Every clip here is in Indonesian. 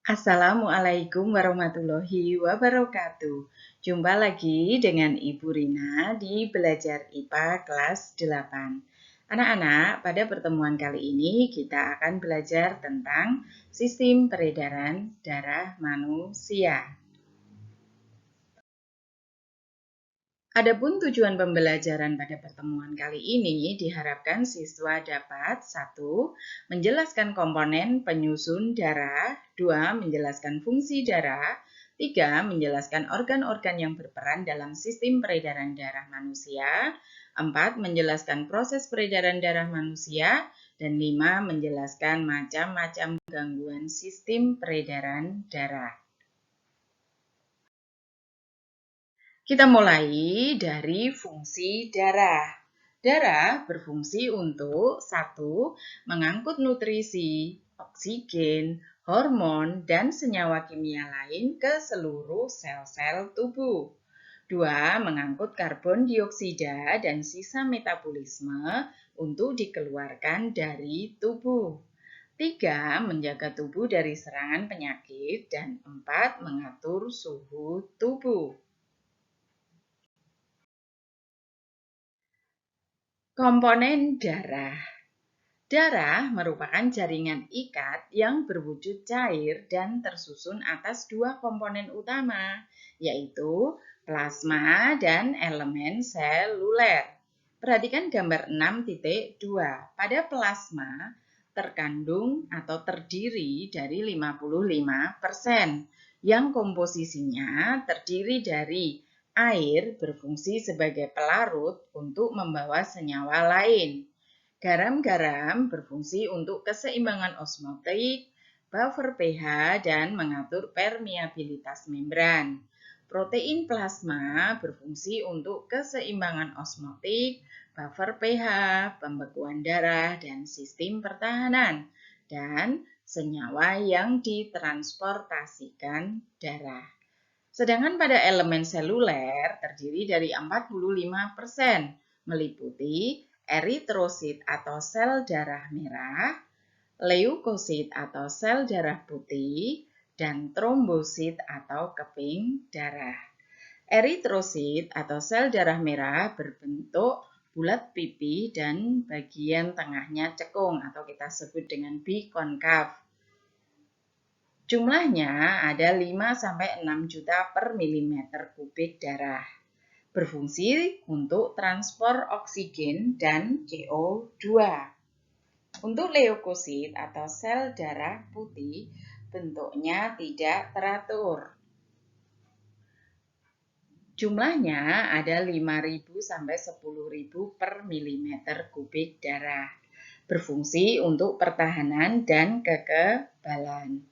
Assalamualaikum warahmatullahi wabarakatuh. Jumpa lagi dengan Ibu Rina di Belajar IPA kelas 8. Anak-anak, pada pertemuan kali ini kita akan belajar tentang sistem peredaran darah manusia. Adapun tujuan pembelajaran pada pertemuan kali ini diharapkan siswa dapat 1. Menjelaskan komponen penyusun darah, 2. Menjelaskan fungsi darah, 3. Menjelaskan organ-organ yang berperan dalam sistem peredaran darah manusia, 4. Menjelaskan proses peredaran darah manusia, dan 5. Menjelaskan macam-macam gangguan sistem peredaran darah. Kita mulai dari fungsi darah. Darah berfungsi untuk 1. Mengangkut nutrisi, oksigen, hormon, dan senyawa kimia lain ke seluruh sel-sel tubuh. 2. Mengangkut karbon dioksida dan sisa metabolisme untuk dikeluarkan dari tubuh. 3. Menjaga tubuh dari serangan penyakit. Dan 4. Mengatur suhu tubuh. Komponen darah. Darah merupakan jaringan ikat yang berwujud cair dan tersusun atas 2 komponen utama, yaitu plasma dan elemen seluler. Perhatikan gambar 6.2. Pada plasma terkandung atau terdiri dari 55% yang komposisinya terdiri dari air berfungsi sebagai pelarut untuk membawa senyawa lain. Garam-garam berfungsi untuk keseimbangan osmotik, buffer pH, dan mengatur permeabilitas membran. Protein plasma berfungsi untuk keseimbangan osmotik, buffer pH, pembekuan darah, dan sistem pertahanan, dan senyawa yang ditransportasikan darah. Sedangkan pada elemen seluler terdiri dari 45%, meliputi eritrosit atau sel darah merah, leukosit atau sel darah putih, dan trombosit atau keping darah. Eritrosit atau sel darah merah berbentuk bulat pipi dan bagian tengahnya cekung atau kita sebut dengan bikonkav. Jumlahnya ada 5-6 juta per milimeter kubik darah. Berfungsi untuk transport oksigen dan CO2. Untuk leukosit atau sel darah putih, bentuknya tidak teratur. Jumlahnya ada 5.000-10.000 per milimeter kubik darah. Berfungsi untuk pertahanan dan kekebalan.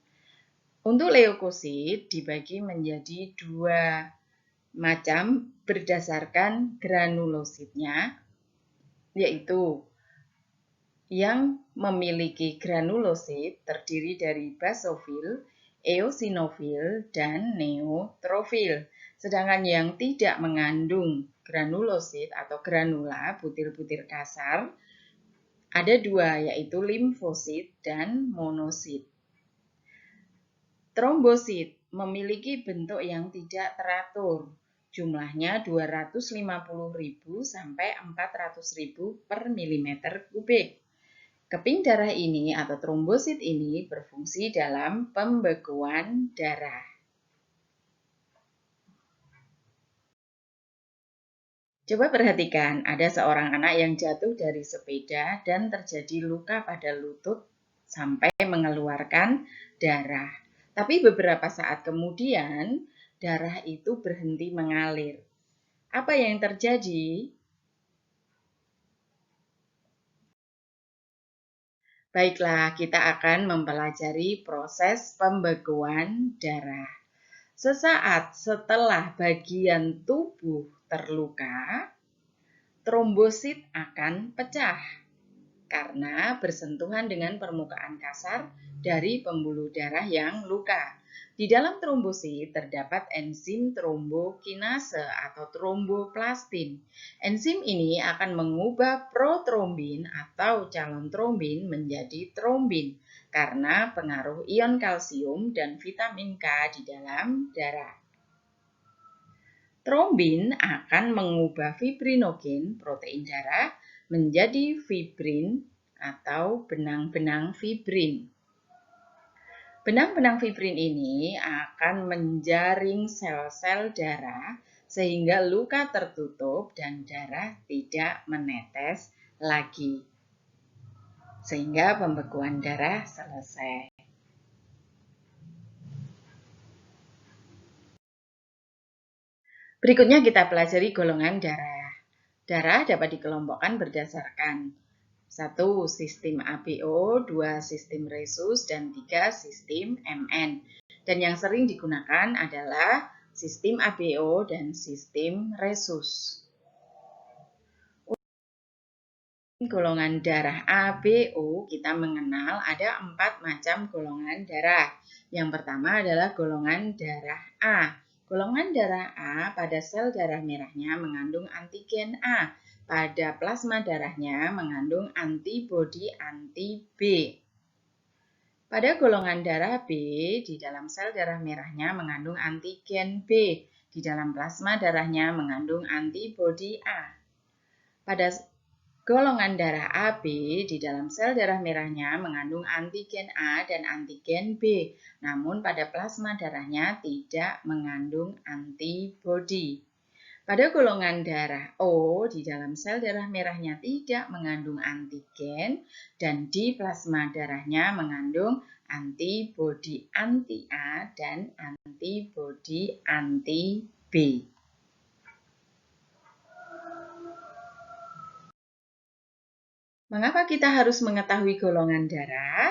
Untuk leukosit dibagi menjadi 2 macam berdasarkan granulositnya, yaitu yang memiliki granulosit terdiri dari basofil, eosinofil, dan neutrofil. Sedangkan yang tidak mengandung granulosit atau granula, butir-butir kasar, ada 2, yaitu limfosit dan monosit. Trombosit memiliki bentuk yang tidak teratur. Jumlahnya 250.000 sampai 400.000 per milimeter kubik. Keping darah ini atau trombosit ini berfungsi dalam pembekuan darah. Coba perhatikan, ada seorang anak yang jatuh dari sepeda dan terjadi luka pada lutut sampai mengeluarkan darah. Tapi beberapa saat kemudian, darah itu berhenti mengalir. Apa yang terjadi? Baiklah, kita akan mempelajari proses pembekuan darah. Sesaat setelah bagian tubuh terluka, trombosit akan pecah karena bersentuhan dengan permukaan kasar dari pembuluh darah yang luka. Di dalam trombosit terdapat enzim trombokinase atau tromboplastin. Enzim ini akan mengubah protrombin atau calon trombin menjadi trombin. karena pengaruh ion kalsium dan vitamin K di dalam darah. Trombin akan mengubah fibrinogen protein darah menjadi fibrin atau benang-benang fibrin. Benang-benang fibrin ini akan menjaring sel-sel darah sehingga luka tertutup dan darah tidak menetes lagi. Sehingga pembekuan darah selesai. Berikutnya kita pelajari golongan darah. Darah dapat dikelompokkan berdasarkan 1. Sistem ABO, 2. Sistem Rhesus, dan 3. Sistem MN. Dan yang sering digunakan adalah sistem ABO dan sistem Rhesus. Golongan darah ABO kita mengenal ada 4 macam golongan darah. Yang pertama adalah golongan darah A. Golongan darah A pada sel darah merahnya mengandung antigen A. Pada plasma darahnya mengandung antibodi anti-B. Pada golongan darah B, di dalam sel darah merahnya mengandung antigen B. Di dalam plasma darahnya mengandung antibodi A. Pada golongan darah AB, di dalam sel darah merahnya mengandung antigen A dan antigen B. Namun pada plasma darahnya tidak mengandung antibodi. Pada golongan darah O, di dalam sel darah merahnya tidak mengandung antigen dan di plasma darahnya mengandung antibodi anti-A dan antibodi anti-B. Mengapa kita harus mengetahui golongan darah?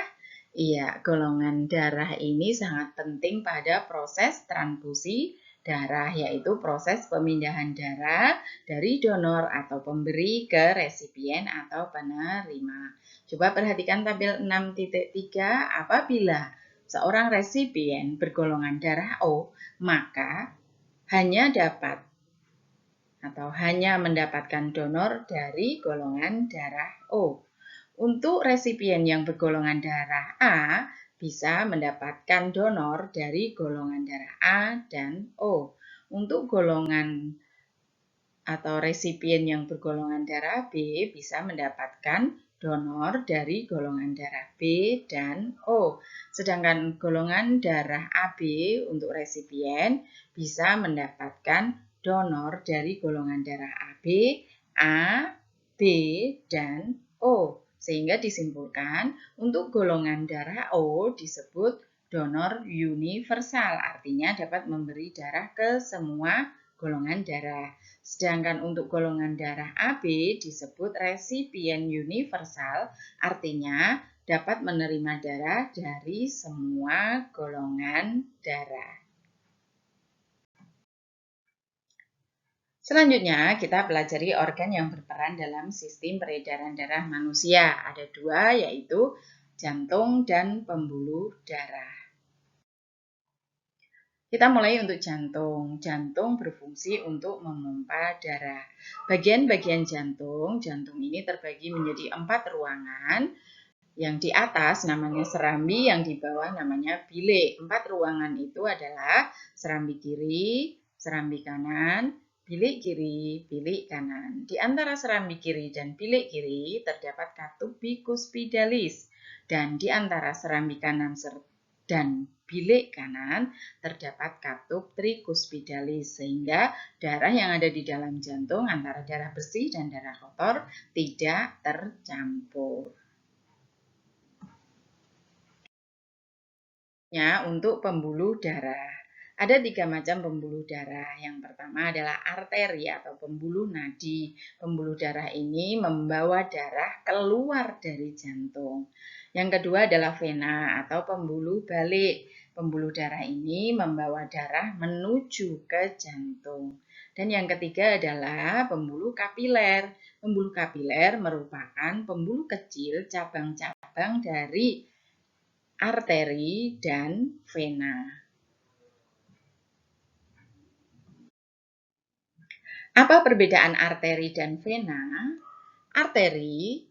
Iya, golongan darah ini sangat penting pada proses transfusi darah, yaitu proses pemindahan darah dari donor atau pemberi ke resipien atau penerima. Coba perhatikan tabel 6.3. Apabila seorang resipien bergolongan darah O, maka hanya mendapatkan donor dari golongan darah O. Untuk resipien yang bergolongan darah A, bisa mendapatkan donor dari golongan darah A dan O. Untuk golongan atau resipien yang bergolongan darah B, bisa mendapatkan donor dari golongan darah B dan O. Sedangkan golongan darah AB untuk resipien bisa mendapatkan donor dari golongan darah AB, A, B, dan O. Sehingga disimpulkan untuk golongan darah O disebut donor universal, artinya dapat memberi darah ke semua golongan darah. Sedangkan untuk golongan darah AB disebut resipien universal, artinya dapat menerima darah dari semua golongan darah. Selanjutnya, kita pelajari organ yang berperan dalam sistem peredaran darah manusia. Ada 2, yaitu jantung dan pembuluh darah. Kita mulai untuk jantung. Jantung berfungsi untuk memompa darah. Bagian-bagian jantung ini terbagi menjadi 4 ruangan. Yang di atas namanya serambi, yang di bawah namanya bilik. 4 ruangan itu adalah serambi kiri, serambi kanan, bilik kiri, bilik kanan. Di antara serambi kiri dan bilik kiri terdapat katup bikuspidalis. Dan di antara serambi kanan dan bilik kanan terdapat katup trikuspidalis, sehingga darah yang ada di dalam jantung antara darah bersih dan darah kotor tidak tercampur. Untuk pembuluh darah, ada 3 macam pembuluh darah. Yang pertama adalah arteri atau pembuluh nadi. Pembuluh darah ini membawa darah keluar dari jantung. Yang kedua adalah vena atau pembuluh balik. Pembuluh darah ini membawa darah menuju ke jantung. Dan yang ketiga adalah pembuluh kapiler. Pembuluh kapiler merupakan pembuluh kecil cabang-cabang dari arteri dan vena. Apa perbedaan arteri dan vena? Arteri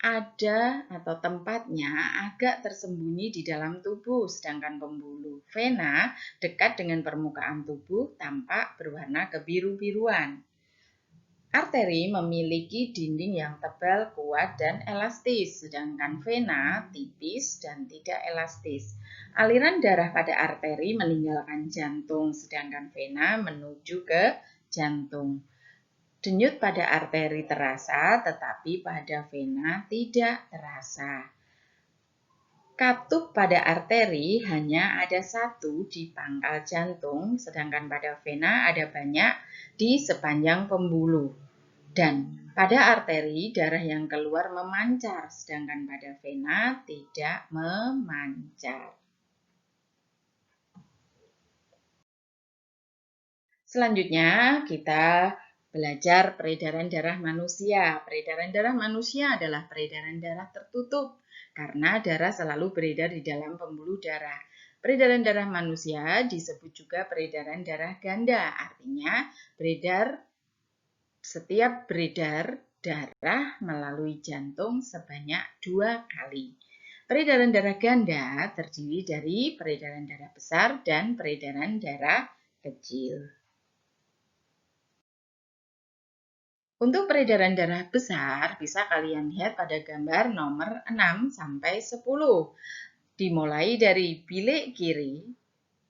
ada atau tempatnya agak tersembunyi di dalam tubuh, sedangkan pembuluh vena dekat dengan permukaan tubuh tampak berwarna kebiru-biruan. Arteri memiliki dinding yang tebal, kuat, dan elastis, sedangkan vena tipis dan tidak elastis. Aliran darah pada arteri meninggalkan jantung, sedangkan vena menuju ke jantung. Denyut pada arteri terasa, tetapi pada vena tidak terasa. Katup pada arteri hanya ada satu di pangkal jantung, sedangkan pada vena ada banyak di sepanjang pembuluh. Dan pada arteri, darah yang keluar memancar, sedangkan pada vena tidak memancar. Selanjutnya, kita belajar peredaran darah manusia. Peredaran darah manusia adalah peredaran darah tertutup karena darah selalu beredar di dalam pembuluh darah. Peredaran darah manusia disebut juga peredaran darah ganda, artinya setiap beredar darah melalui jantung sebanyak 2 kali. Peredaran darah ganda terdiri dari peredaran darah besar dan peredaran darah kecil. Untuk peredaran darah besar, bisa kalian lihat pada gambar nomor 6 sampai 10. Dimulai dari bilik kiri,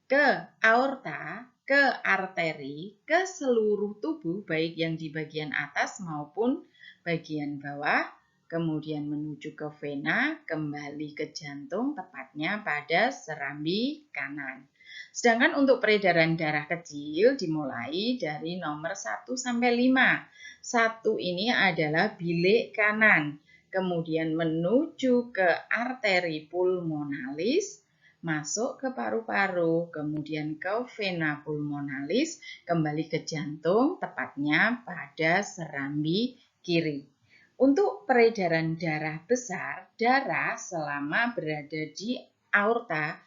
ke aorta, ke arteri, ke seluruh tubuh, baik yang di bagian atas maupun bagian bawah, kemudian menuju ke vena, kembali ke jantung, tepatnya pada serambi kanan. Sedangkan untuk peredaran darah kecil dimulai dari nomor 1 sampai 5. 1 ini adalah bilik kanan, kemudian menuju ke arteri pulmonalis, masuk ke paru-paru, kemudian ke vena pulmonalis, kembali ke jantung, tepatnya pada serambi kiri. Untuk peredaran darah besar, darah selama berada di aorta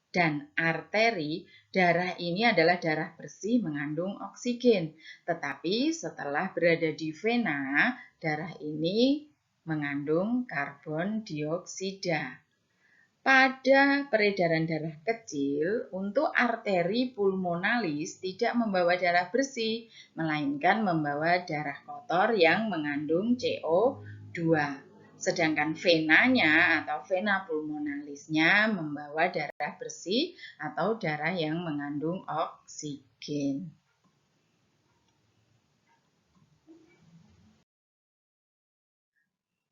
dan arteri, darah ini adalah darah bersih mengandung oksigen. Tetapi setelah berada di vena, darah ini mengandung karbon dioksida. Pada peredaran darah kecil, untuk arteri pulmonalis tidak membawa darah bersih, melainkan membawa darah kotor yang mengandung CO2. Sedangkan venanya atau vena pulmonalisnya membawa darah bersih atau darah yang mengandung oksigen.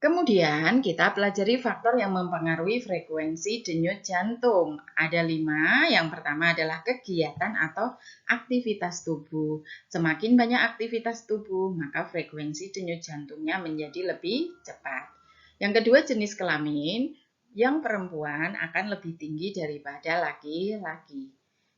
Kemudian kita pelajari faktor yang mempengaruhi frekuensi denyut jantung. Ada 5. Yang pertama adalah kegiatan atau aktivitas tubuh. Semakin banyak aktivitas tubuh, maka frekuensi denyut jantungnya menjadi lebih cepat. Yang kedua, jenis kelamin. Yang perempuan akan lebih tinggi daripada laki-laki.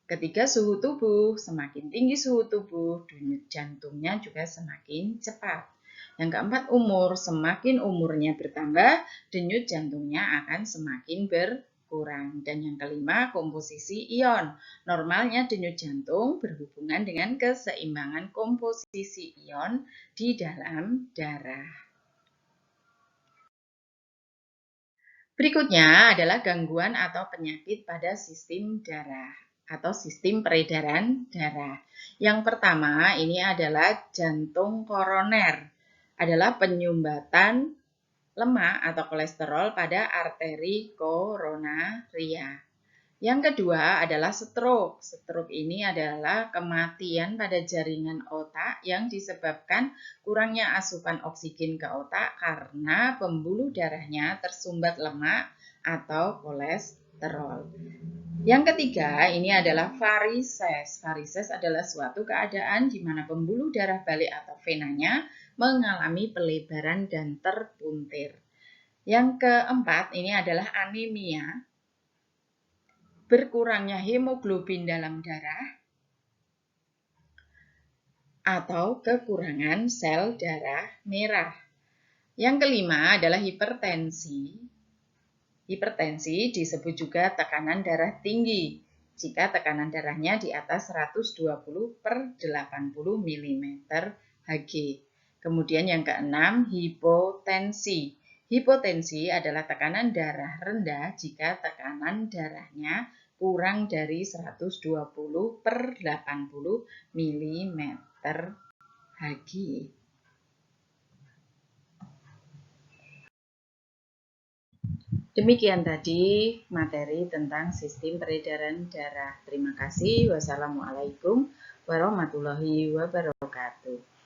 Ketiga, suhu tubuh. Semakin tinggi suhu tubuh, denyut jantungnya juga semakin cepat. Yang keempat, umur. Semakin umurnya bertambah, denyut jantungnya akan semakin berkurang. Dan yang kelima, komposisi ion. Normalnya denyut jantung berhubungan dengan keseimbangan komposisi ion di dalam darah. Berikutnya adalah gangguan atau penyakit pada sistem darah atau sistem peredaran darah. Yang pertama ini adalah jantung koroner, adalah penyumbatan lemak atau kolesterol pada arteri koronaria. Yang kedua adalah stroke. Stroke ini adalah kematian pada jaringan otak yang disebabkan kurangnya asupan oksigen ke otak karena pembuluh darahnya tersumbat lemak atau kolesterol. Yang ketiga ini adalah varises. Varises adalah suatu keadaan di mana pembuluh darah balik atau venanya mengalami pelebaran dan terpuntir. Yang keempat ini adalah anemia. Berkurangnya hemoglobin dalam darah atau kekurangan sel darah merah. Yang kelima adalah hipertensi. Hipertensi disebut juga tekanan darah tinggi jika tekanan darahnya di atas 120/80 mm Hg. Kemudian yang keenam, hipotensi. Hipotensi adalah tekanan darah rendah jika tekanan darahnya kurang dari 120/80 mm Hg. Demikian tadi materi tentang sistem peredaran darah. Terima kasih. Wassalamualaikum warahmatullahi wabarakatuh.